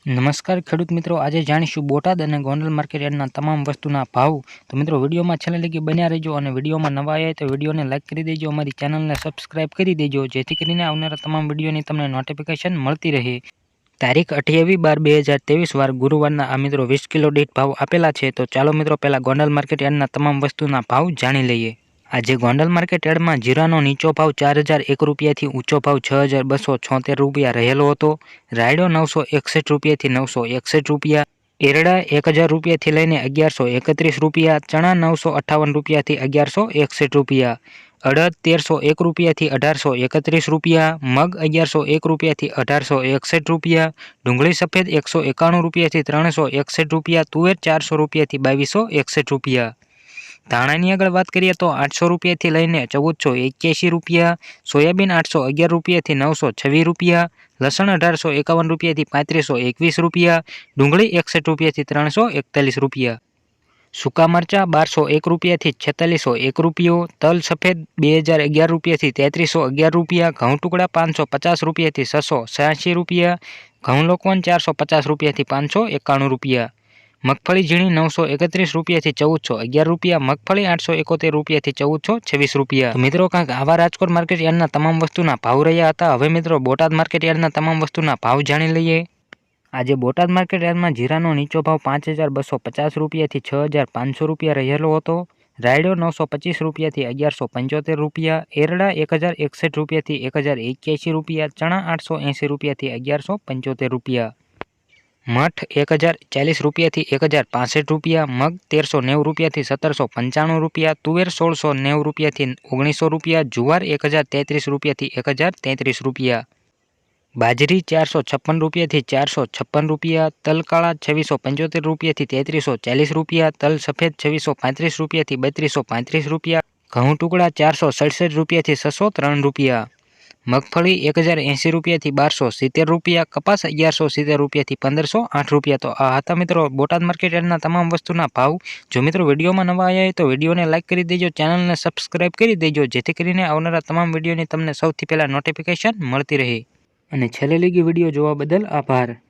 નમસ્કાર ખેડૂત મિત્રો, આજે જાણીશું બોટાદ અને ગોંડલ માર્કેટ યાર્ડના તમામ વસ્તુના ભાવ। તો મિત્રો વિડીયોમાં છેલ્લે લગી બન્યા રહેજો અને વિડીયોમાં નવા આવ્યા તો વિડીયોને લાઇક કરી દેજો, અમારી ચેનલને સબસ્ક્રાઇબ કરી દેજો, જેથી કરીને આવનારા તમામ વિડીયોની તમને નોટિફિકેશન મળતી રહે। તારીખ 28/12/2023 વાર ગુરુવારના આ મિત્રો 20 કિલો દીઠ ભાવ આપેલા છે। તો ચાલો મિત્રો પહેલા ગોંડલ માર્કેટ યાર્ડના તમામ વસ્તુના ભાવ જાણી લઈએ। આજે ગોંડલ માર્કેટ યાર્ડમાં જીરાનો નીચો ભાવ 4001 રૂપિયાથી ઊંચો ભાવ 6276 રૂપિયા રહેલો હતો। રાયડો 961 રૂપિયાથી 961 રૂપિયા, એરડા 1000 રૂપિયાથી લઈને 1131 રૂપિયા, ચણા 958 રૂપિયાથી 1161 રૂપિયા, અડદ 1301 રૂપિયાથી 1831 રૂપિયા, મગ 1101 રૂપિયાથી 1861 રૂપિયા, ડુંગળી સફેદ 191 રૂપિયાથી 361 રૂપિયા, તુવેર 400 રૂપિયાથી 2261 રૂપિયા। ધાણાની આગળ વાત કરીએ તો 800 રૂપિયાથી લઈને 1481 રૂપિયા, સોયાબીન 811 રૂપિયાથી 926 રૂપિયા, લસણ 1851 રૂપિયાથી 3521 રૂપિયા, ડુંગળી 61 રૂપિયાથી 341 રૂપિયા, સૂકા મરચા 1201 રૂપિયાથી 4601 રૂપિયો, તલ સફેદ 2011 રૂપિયાથી 3311 રૂપિયા, ઘઉં ટુકડા 550 રૂપિયાથી 686 રૂપિયા, ઘઉં લોકવન 450 રૂપિયાથી 591 રૂપિયા, મગફળી ઝીણી 931 રૂપિયાથી 1411 રૂપિયા, મગફળી 871 રૂપિયાથી 1426 રૂપિયા। મિત્રો કાંઈક આવા રાજકોટ માર્કેટ યાર્ડના તમામ વસ્તુના ભાવ રહ્યા હતા। હવે મિત્રો બોટાદ માર્કેટ યાર્ડના તમામ વસ્તુના ભાવ જાણી લઈએ। આજે બોટાદ માર્કેટ યાર્ડમાં જીરાનો નીચો ભાવ 5250 રૂપિયાથી 6500 રૂપિયા રહેલો હતો। રાયડો 925 રૂપિયાથી 1175 રૂપિયા, એરડા 1061 રૂપિયાથી 1081 રૂપિયા, ચણા 880 રૂપિયાથી 1175 રૂપિયા, મઠ 1040 રૂપિયાથી 1065 રૂપિયા, મગ 1390 રૂપિયાથી 1795 રૂપિયા, તુવેર 1690 રૂપિયાથી 1900 રૂપિયા, જુવાર 1033 રૂપિયાથી 1033 રૂપિયા, બાજરી 456 રૂપિયાથી 456 રૂપિયા, તલ કાળા 2675 રૂપિયાથી 3340 રૂપિયા, તલ સફેદ 2635 રૂપિયાથી 3235 રૂપિયા, ઘઉં ટુકડા 467 રૂપિયાથી 603 રૂપિયા, મગફળી 1080 રૂપિયાથી 1270 રૂપિયા, કપાસ 1170 રૂપિયાથી 1508 રૂપિયા। તો આ હતા મિત્રો બોટાદ માર્કેટ યાર્ડના તમામ વસ્તુના ભાવ। જો મિત્રો વિડીયોમાં નવા આવ્યા હોય તો વિડીયોને લાઇક કરી દેજો, ચેનલને સબસ્ક્રાઇબ કરી દેજો, જેથી કરીને આવનારા તમામ વિડીયોની તમને સૌથી પહેલા નોટિફિકેશન મળતી રહે। અને છેલ્લે લગી વિડીયો જોવા બદલ આભાર।